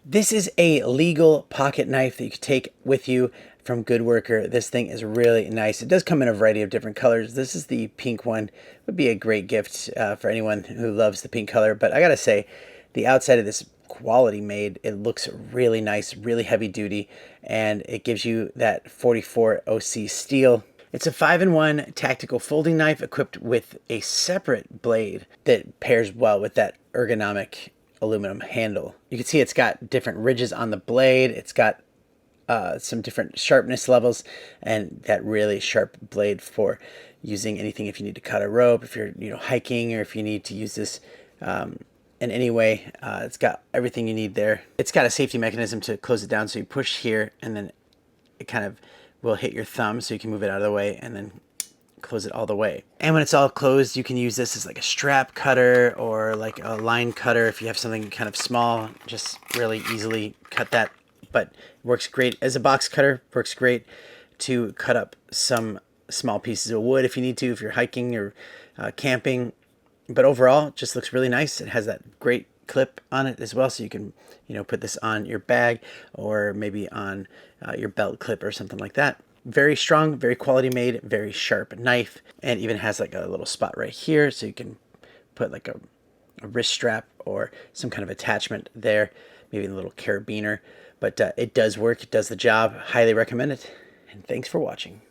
This is a legal pocket knife that you can take with you from Goodworker. This thing is really nice. It does come in a variety of different colors. This is the pink one. It would be a great gift for anyone who loves the pink color. But I gotta say, the outside of this quality made, it looks really nice, really heavy duty, and it gives you that 44 OC steel. It's a 5-in-1 tactical folding knife equipped with a separate blade that pairs well with that ergonomic aluminum handle. You can see it's got different ridges on the blade. It's got some different sharpness levels, and that really sharp blade for using anything if you need to cut a rope, if you're hiking, or if you need to use this in any way. It's got everything you need there. It's got a safety mechanism to close it down, so you push here and then it kind of will hit your thumb, so you can move it out of the way and then close it all the way. And when it's all closed, you can use this as like a strap cutter or like a line cutter if you have something kind of small. Just really easily cut that. But it works great as a box cutter. Works great to cut up some small pieces of wood if you need to, if you're hiking or camping. But overall, it just looks really nice. It has that great clip on it as well, so you can put this on your bag or maybe on your belt clip or something like that. Very strong, very quality made, very sharp knife, and even has like a little spot right here, so you can put like a wrist strap or some kind of attachment there, maybe a little carabiner. But it does work, it does the job. Highly recommend it, and thanks for watching.